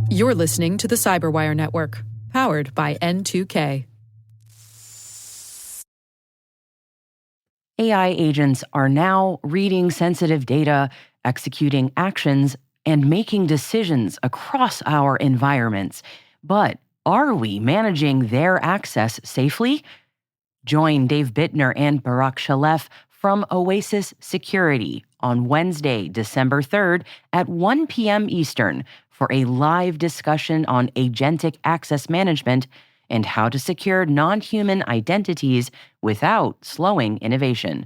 You're listening to the Cyberwire Network, powered by N2K. AI agents are now reading sensitive data, executing actions, and making decisions across our environments. But are we managing their access safely? Join Dave Bittner and Barak Shalef from Oasis Security on Wednesday, December 3rd at 1 p.m. Eastern for a live discussion on agentic access management and how to secure non-human identities without slowing innovation.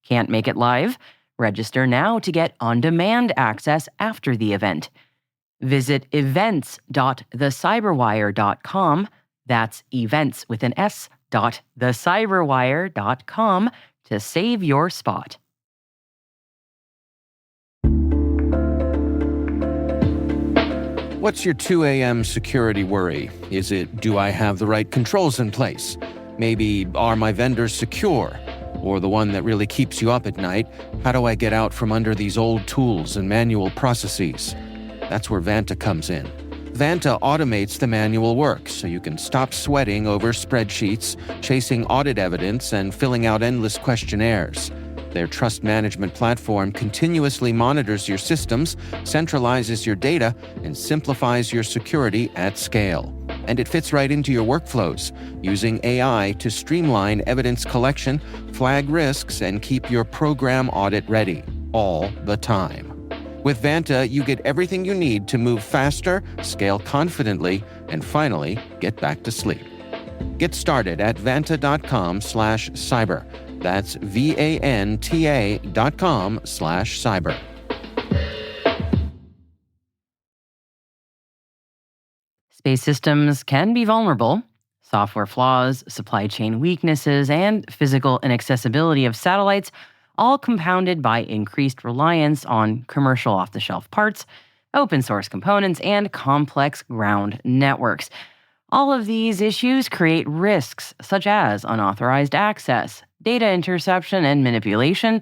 Can't make it live? Register now to get on-demand access after the event. Visit events.thecyberwire.com. That's events with an S, .thecyberwire.com to save your spot. What's your 2 a.m. security worry? Is it, do I have the right controls in place? Maybe, are my vendors secure? Or the one that really keeps you up at night, how do I get out from under these old tools and manual processes? That's where Vanta comes in. Vanta automates the manual work so you can stop sweating over spreadsheets, chasing audit evidence, and filling out endless questionnaires. Their trust management platform continuously monitors your systems, centralizes your data, and simplifies your security at scale. And it fits right into your workflows, using AI to streamline evidence collection, flag risks, and keep your program audit ready, all the time. With Vanta, you get everything you need to move faster, scale confidently, and finally, get back to sleep. Get started at vanta.com/cyber. That's VANTA.com/cyber. Space systems can be vulnerable. Software flaws, supply chain weaknesses, and physical inaccessibility of satellites, all compounded by increased reliance on commercial off-the-shelf parts, open source components, and complex ground networks. All of these issues create risks such as unauthorized access, data interception and manipulation,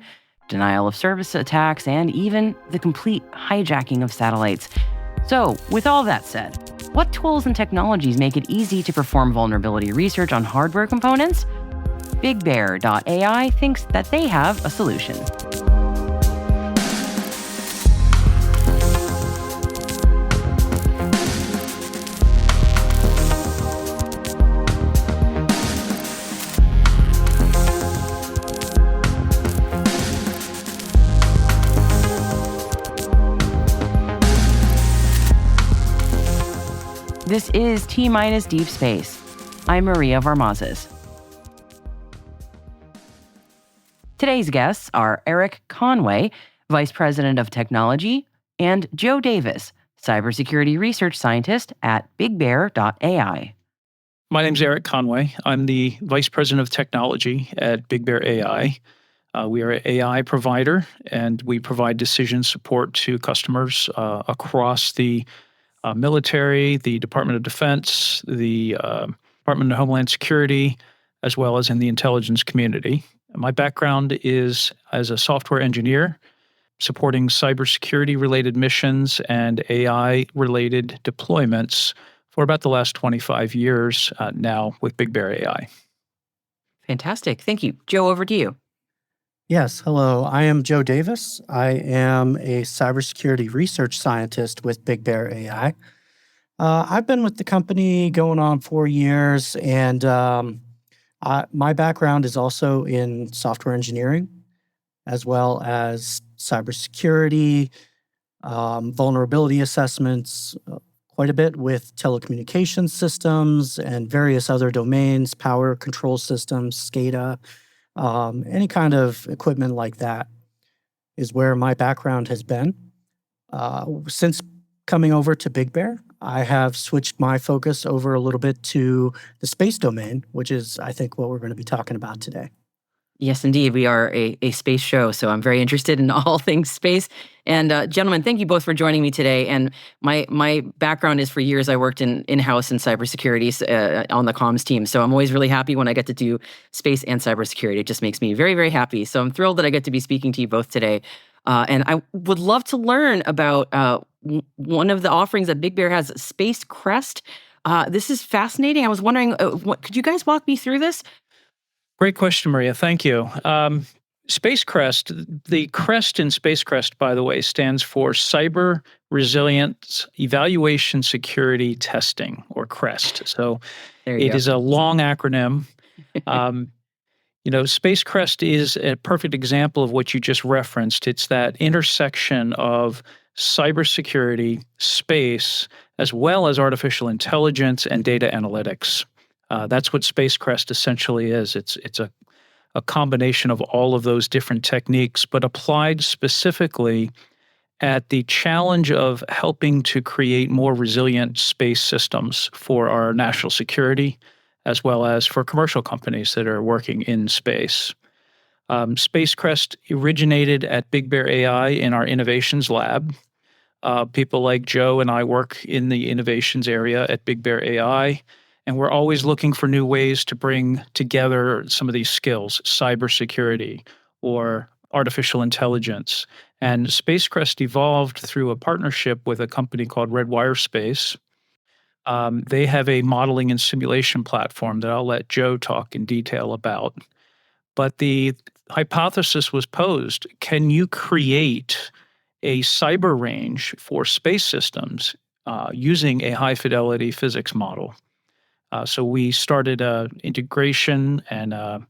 denial of service attacks, and even the complete hijacking of satellites. So, with all that said, what tools and technologies make it easy to perform vulnerability research on hardware components? Bigbear.ai thinks that they have a solution. This is T-Minus Deep Space. I'm Maria Varmazes. Today's guests are Eric Conway, Vice President of Technology, and Joe Davis, Cybersecurity Research Scientist at Bigbear.ai. My name's Eric Conway. I'm the Vice President of Technology at Bigbear.ai. We are an AI provider, and we provide decision support to customers across the military, the Department of Defense, the Department of Homeland Security, as well as in the intelligence community. My background is as a software engineer, supporting cybersecurity-related missions and AI-related deployments for about the last 25 years now with Bigbear.ai. Fantastic. Thank you. Joe, over to you. Yes, hello. I am Joe Davis. I am a cybersecurity research scientist with Bigbear.ai. I've been with the company going on 4 years, and my background is also in software engineering, as well as cybersecurity, vulnerability assessments, quite a bit with telecommunications systems and various other domains, power control systems, SCADA, any kind of equipment like that is where my background has been. Since coming over to Bigbear, I have switched my focus over a little bit to the space domain, which is, I think, what we're going to be talking about today. Yes, indeed. We are a space show, so I'm very interested in all things space. And gentlemen, thank you both for joining me today. And my background is for years I worked in-house in cybersecurity on the comms team. So I'm always really happy when I get to do space and cybersecurity. It just makes me very, very happy. So I'm thrilled that I get to be speaking to you both today. And I would love to learn about one of the offerings that Big Bear has, Space Crest. This is fascinating. I was wondering, could you guys walk me through this? Great question, Maria. Thank you. Space Crest, the crest in Space Crest, by the way, stands for Cyber Resilience Evaluation Security Testing, or CREST. So There you it go. is a long acronym. Space Crest is a perfect example of what you just referenced. It's that intersection of cybersecurity, space, as well as artificial intelligence and data analytics. That's what Space Crest essentially is. It's a combination of all of those different techniques, but applied specifically at the challenge of helping to create more resilient space systems for our national security, as well as for commercial companies that are working in space. Spacecrest originated at Bigbear.ai in our innovations lab. People like Joe and I work in the innovations area at Bigbear.ai, and we're always looking for new ways to bring together some of these skills, cybersecurity or artificial intelligence. And Spacecrest evolved through a partnership with a company called Redwire Space. They have a modeling and simulation platform that I'll let Joe talk in detail about. But the hypothesis was posed, can you create a cyber range for space systems using a high-fidelity physics model? So we started integration and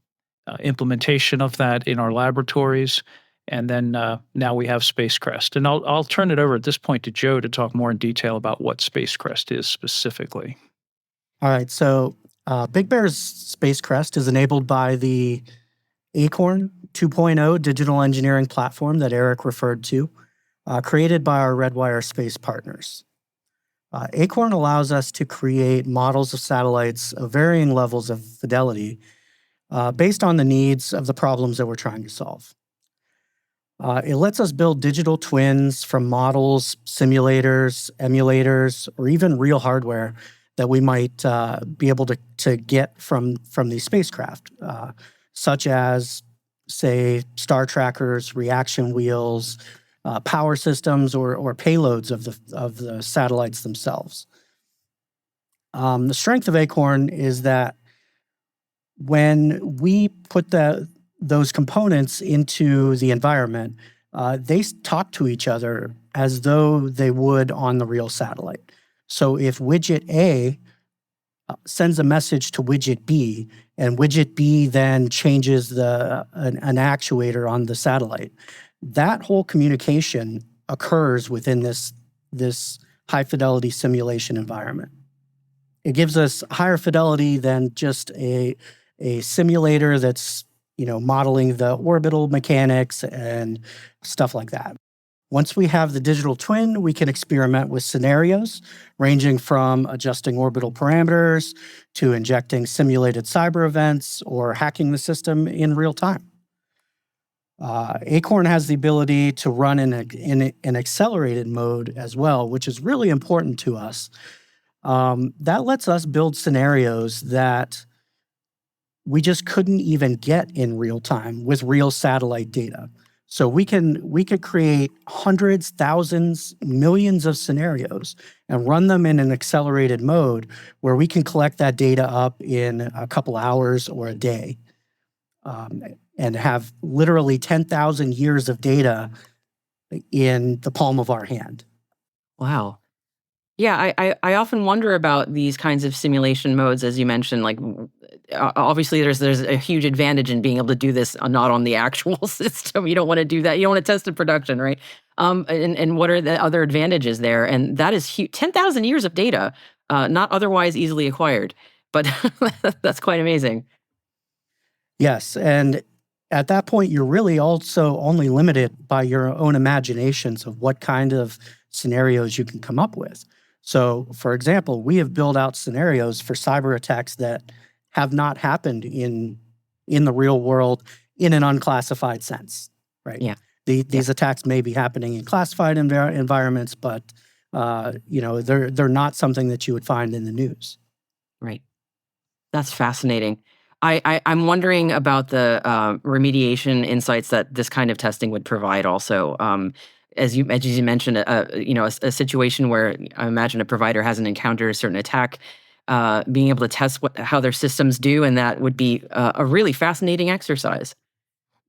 implementation of that in our laboratories, and then now we have Spacecrest. And I'll turn it over at this point to Joe to talk more in detail about what Spacecrest is specifically. All right. So Big Bear's Spacecrest is enabled by the Acorn 2.0 digital engineering platform that Eric referred to, created by our Redwire Space partners. Acorn allows us to create models of satellites of varying levels of fidelity based on the needs of the problems that we're trying to solve. It lets us build digital twins from models, simulators, emulators, or even real hardware that we might be able to get from these spacecraft, such as, say, star trackers, reaction wheels, power systems, or payloads of the satellites themselves. The strength of Acorn is that when we put those components into the environment, they talk to each other as though they would on the real satellite. So if widget A sends a message to widget B, and widget B then changes an actuator on the satellite, that whole communication occurs within this high-fidelity simulation environment. It gives us higher fidelity than just a simulator that's modeling the orbital mechanics and stuff like that. Once we have the digital twin, we can experiment with scenarios ranging from adjusting orbital parameters to injecting simulated cyber events or hacking the system in real time. Acorn has the ability to run in an accelerated mode as well, which is really important to us. That lets us build scenarios that we just couldn't even get in real time with real satellite data. So we could create hundreds, thousands, millions of scenarios and run them in an accelerated mode where we can collect that data up in a couple hours or a day, and have literally 10,000 years of data in the palm of our hand. Wow. Yeah, I often wonder about these kinds of simulation modes, as you mentioned. Like, obviously, there's a huge advantage in being able to do this not on the actual system. You don't want to do that. You don't want to test in production, right? And what are the other advantages there? And that is huge. 10,000 years of data, not otherwise easily acquired, but that's quite amazing. Yes, and at that point, you're really also only limited by your own imaginations of what kind of scenarios you can come up with. So, for example, we have built out scenarios for cyber attacks that have not happened in the real world in an unclassified sense, right? Yeah. These attacks may be happening in classified environments, but they're not something that you would find in the news. Right. That's fascinating. I'm wondering about the remediation insights that this kind of testing would provide also. as you mentioned, a situation where I imagine a provider hasn't encountered a certain attack, being able to test how their systems do, and that would be a really fascinating exercise.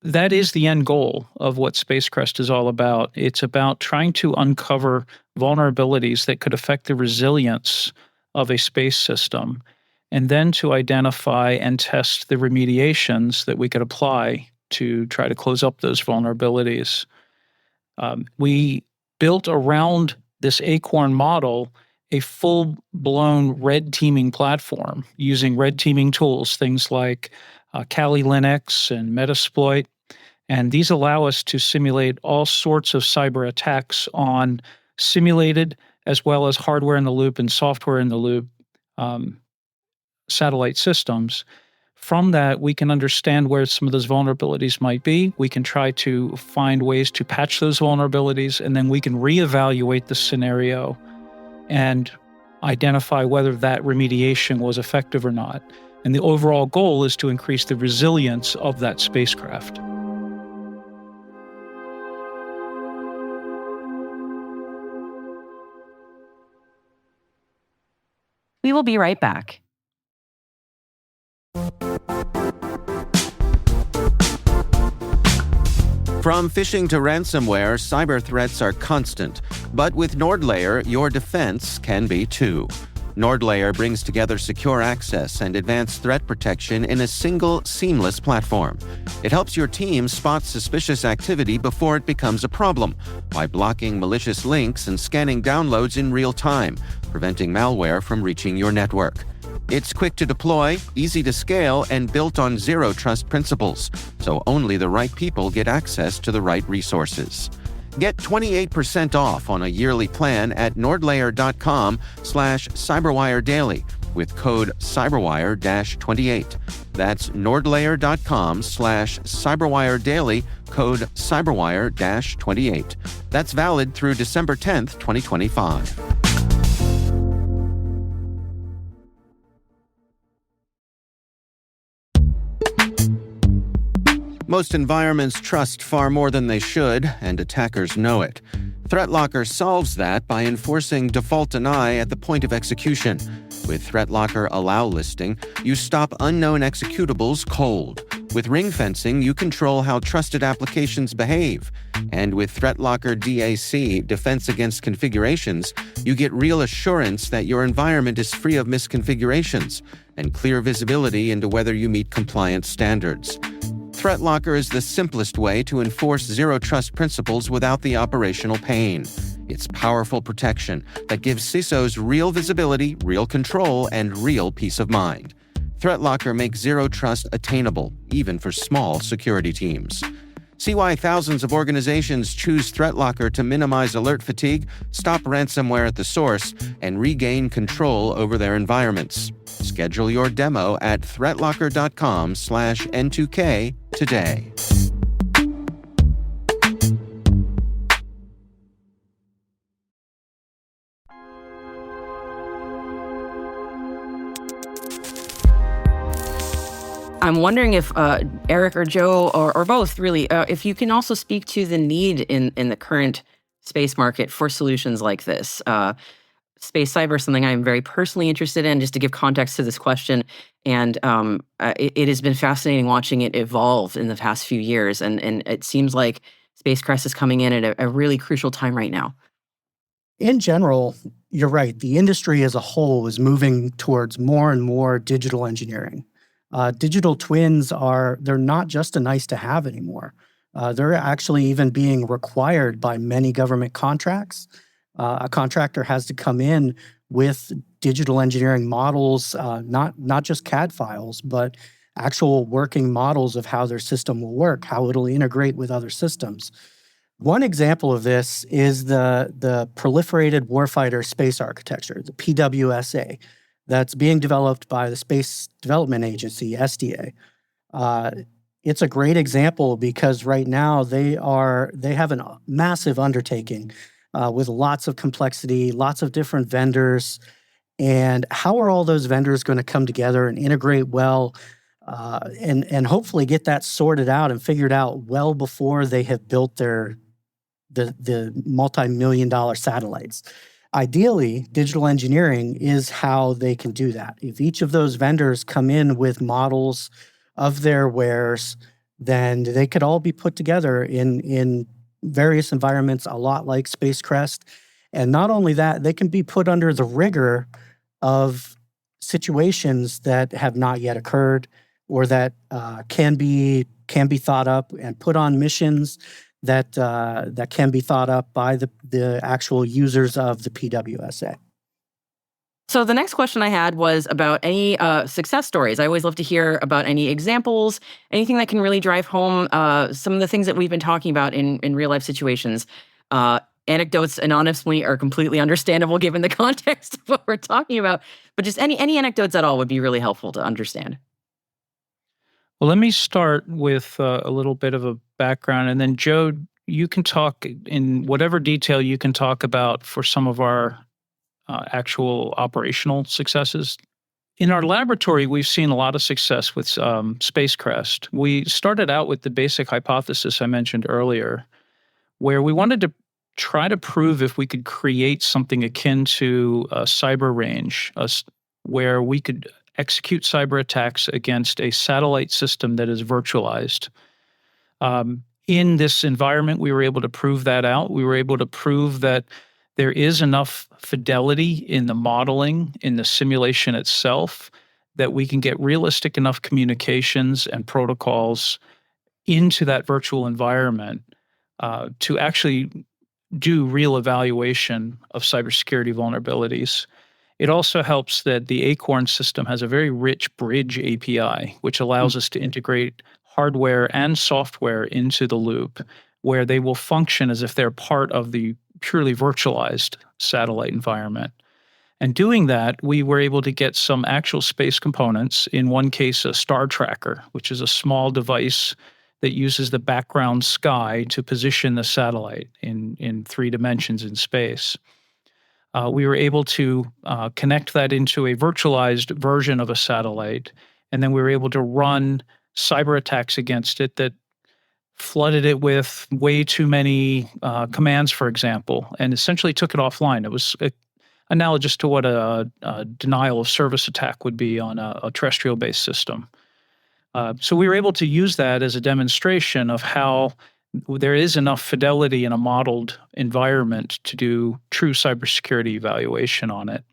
That is the end goal of what Spacecrest is all about. It's about trying to uncover vulnerabilities that could affect the resilience of a space system, and then to identify and test the remediations that we could apply to try to close up those vulnerabilities. We built around this Acorn model a full-blown red teaming platform using red teaming tools, things like Kali Linux and Metasploit. And these allow us to simulate all sorts of cyber attacks on simulated as well as hardware in the loop and software in the loop satellite systems. From that, we can understand where some of those vulnerabilities might be. We can try to find ways to patch those vulnerabilities, and then we can reevaluate the scenario and identify whether that remediation was effective or not. And the overall goal is to increase the resilience of that spacecraft. We will be right back. From phishing to ransomware, cyber threats are constant. But with NordLayer, your defense can be too. NordLayer brings together secure access and advanced threat protection in a single, seamless platform. It helps your team spot suspicious activity before it becomes a problem by blocking malicious links and scanning downloads in real time, preventing malware from reaching your network. It's quick to deploy, easy to scale, and built on zero trust principles, so only the right people get access to the right resources. Get 28% off on a yearly plan at nordlayer.com/cyberwiredaily with code cyberwire-28. That's nordlayer.com/cyberwiredaily, code cyberwire-28. That's valid through December 10th, 2025. Most environments trust far more than they should, and attackers know it. ThreatLocker solves that by enforcing default deny at the point of execution. With ThreatLocker Allow listing, you stop unknown executables cold. With ring fencing, you control how trusted applications behave. And with ThreatLocker DAC, Defense Against Configurations, you get real assurance that your environment is free of misconfigurations and clear visibility into whether you meet compliance standards. ThreatLocker is the simplest way to enforce zero-trust principles without the operational pain. It's powerful protection that gives CISOs real visibility, real control, and real peace of mind. ThreatLocker makes zero-trust attainable, even for small security teams. See why thousands of organizations choose ThreatLocker to minimize alert fatigue, stop ransomware at the source, and regain control over their environments. Schedule your demo at threatlocker.com/N2K today. I'm wondering if Eric or Joe, or both really, if you can also speak to the need in the current space market for solutions like this. Space cyber is something I'm very personally interested in, just to give context to this question. And it has been fascinating watching it evolve in the past few years. And it seems like Spacecrest is coming in at a really crucial time right now. In general, you're right. The industry as a whole is moving towards more and more digital engineering. Digital twins they're not just a nice to have anymore. They're actually even being required by many government contracts. A contractor has to come in with digital engineering models, not just CAD files, but actual working models of how their system will work, how it'll integrate with other systems. One example of this is the Proliferated Warfighter Space Architecture, the PWSA, that's being developed by the Space Development Agency, SDA. It's a great example because right now they have a massive undertaking with lots of complexity, lots of different vendors. And how are all those vendors going to come together and integrate well and hopefully get that sorted out and figured out well before they have built their the multi-million dollar satellites. Ideally, digital engineering is how they can do that. If each of those vendors come in with models of their wares, then they could all be put together in various environments, a lot like Spacecrest. And not only that, they can be put under the rigor of situations that have not yet occurred, or that can be thought up and put on missions that can be thought up by the actual users of the PWSA. So the next question I had was about any success stories. I always love to hear about any examples, anything that can really drive home some of the things that we've been talking about in real life situations. Anecdotes anonymously are completely understandable given the context of what we're talking about, but just any anecdotes at all would be really helpful to understand. Well, let me start with a little bit of a background, and then Joe, you can talk in whatever detail you can talk about for some of our actual operational successes. In our laboratory, we've seen a lot of success with Spacecrest. We started out with the basic hypothesis I mentioned earlier, where we wanted to try to prove if we could create something akin to a cyber range, where we could execute cyber attacks against a satellite system that is virtualized. In this environment, we were able to prove that out. We were able to prove that there is enough fidelity in the modeling, in the simulation itself, that we can get realistic enough communications and protocols into that virtual environment to actually do real evaluation of cybersecurity vulnerabilities. It also helps that the Acorn system has a very rich bridge API, which allows us to integrate hardware and software into the loop, where they will function as if they're part of the purely virtualized satellite environment. And doing that, we were able to get some actual space components, in one case, a star tracker, which is a small device that uses the background sky to position the satellite in 3 dimensions in space. We were able to connect that into a virtualized version of a satellite, and then we were able to run cyber attacks against it that flooded it with way too many commands, for example, and essentially took it offline. It was analogous to what a denial of service attack would be on a terrestrial-based system. So we were able to use that as a demonstration of how there is enough fidelity in a modeled environment to do true cybersecurity evaluation on it.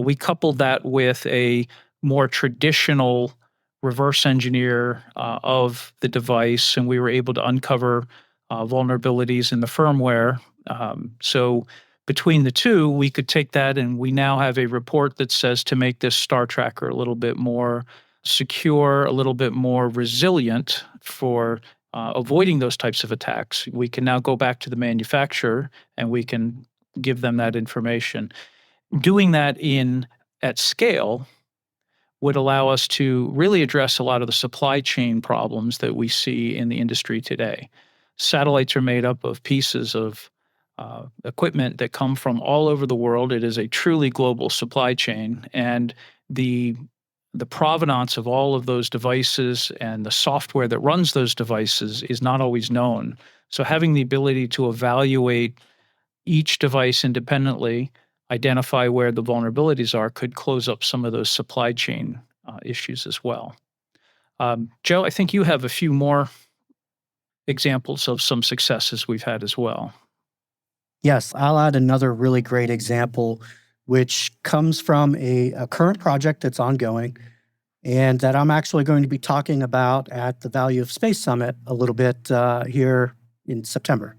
We coupled that with a more traditional reverse engineer of the device, and we were able to uncover vulnerabilities in the firmware. So between the two, we could take that, and we now have a report that says to make this star tracker a little bit more secure, a little bit more resilient for avoiding those types of attacks. We can now go back to the manufacturer and we can give them that information. Doing that at scale would allow us to really address a lot of the supply chain problems that we see in the industry today. Satellites are made up of pieces of equipment that come from all over the world. It is a truly global supply chain, and the provenance of all of those devices and the software that runs those devices is not always known. So having the ability to evaluate each device independently, identify where the vulnerabilities are, could close up some of those supply chain issues as well. Joe, I think you have a few more examples of some successes we've had as well. Yes, I'll add another really great example, which comes from a current project that's ongoing and that I'm actually going to be talking about at the Value of Space Summit a little bit here in September.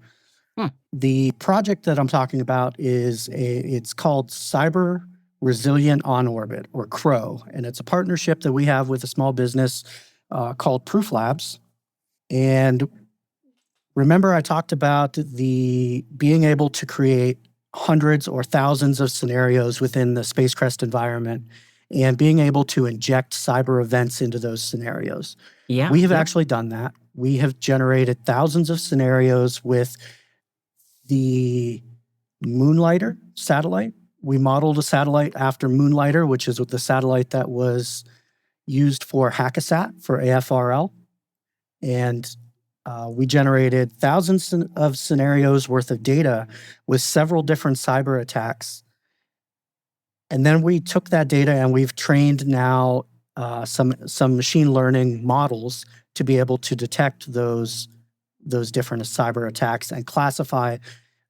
The project that I'm talking about it's called Cyber Resilient on Orbit, or CROW, and it's a partnership that we have with a small business called Proof Labs. And remember, I talked about the being able to create hundreds or thousands of scenarios within the Spacecrest environment and being able to inject cyber events into those scenarios. Yeah, We have actually done that. We have generated thousands of scenarios with the Moonlighter satellite. We modeled a satellite after Moonlighter, which is the satellite that was used for Hackasat for AFRL. And We generated thousands of scenarios worth of data with several different cyber attacks. And then we took that data and we've trained now some machine learning models to be able to detect those different cyber attacks and classify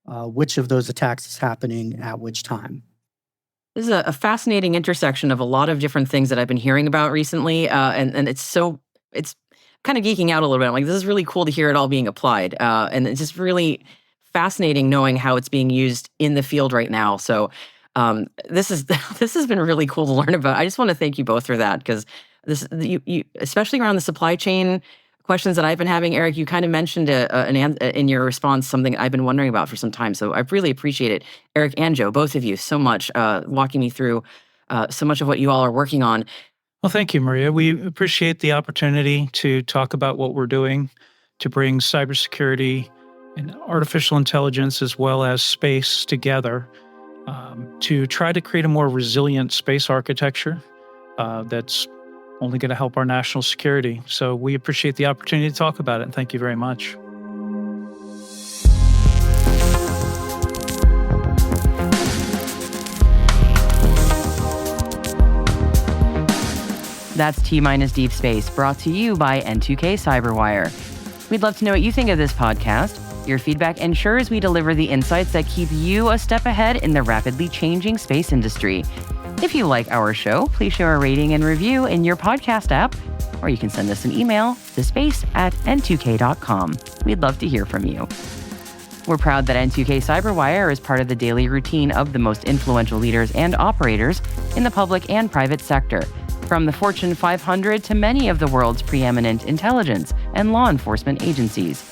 which of those attacks is happening at which time. This is a fascinating intersection of a lot of different things that I've been hearing about recently, and it's kind of geeking out a little bit. I'm like, this is really cool to hear it all being applied, and it's just really fascinating knowing how it's being used in the field right now. So this has been really cool to learn about. I just want to thank you both for that, because you especially around the supply chain questions that I've been having, Eric, you kind of mentioned in your response something I've been wondering about for some time. So I really appreciate it, Eric and Joe, both of you, so much, walking me through so much of what you all are working on. Well, thank you, Maria. We appreciate the opportunity to talk about what we're doing to bring cybersecurity and artificial intelligence as well as space together to try to create a more resilient space architecture that's only going to help our national security. So we appreciate the opportunity to talk about it, and thank you very much. That's T-Minus Deep Space, brought to you by N2K Cyberwire. We'd love to know what you think of this podcast. Your feedback ensures we deliver the insights that keep you a step ahead in the rapidly changing space industry. If you like our show, please share a rating and review in your podcast app, or you can send us an email to space@n2k.com. We'd love to hear from you. We're proud that N2K Cyberwire is part of the daily routine of the most influential leaders and operators in the public and private sector, from the Fortune 500 to many of the world's preeminent intelligence and law enforcement agencies.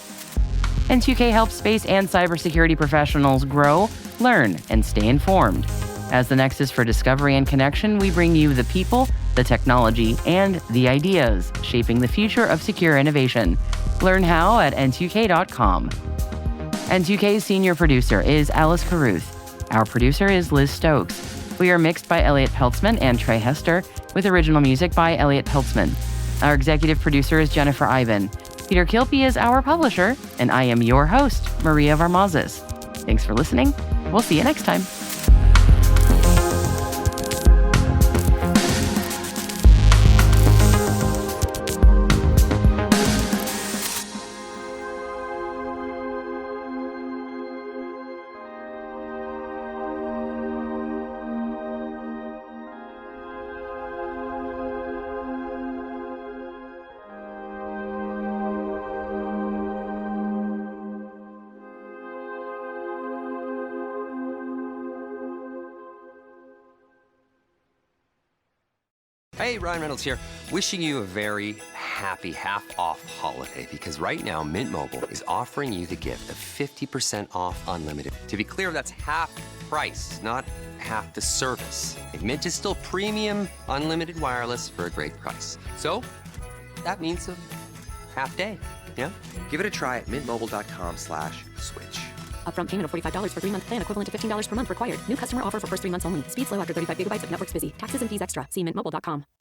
N2K helps space and cybersecurity professionals grow, learn, and stay informed. As the nexus for discovery and connection, we bring you the people, the technology, and the ideas shaping the future of secure innovation. Learn how at n2k.com. N2K's senior producer is Alice Carruth. Our producer is Liz Stokes. We are mixed by Elliot Peltzman and Trey Hester, with original music by Elliot Peltzman. Our executive producer is Jennifer Ivan. Peter Kilpie is our publisher, and I am your host, Maria Varmazes. Thanks for listening. We'll see you next time. Hey, Ryan Reynolds here. Wishing you a very happy half-off holiday, because right now Mint Mobile is offering you the gift of 50% off unlimited. To be clear, that's half price, not half the service. Mint is still premium unlimited wireless for a great price. So that means a half day, yeah? Give it a try at mintmobile.com/switch. Upfront payment of $45 for 3-month plan, equivalent to $15 per month required. New customer offer for first 3 months only. Speed slow after 35 gigabytes if network's busy. Taxes and fees extra. See mintmobile.com.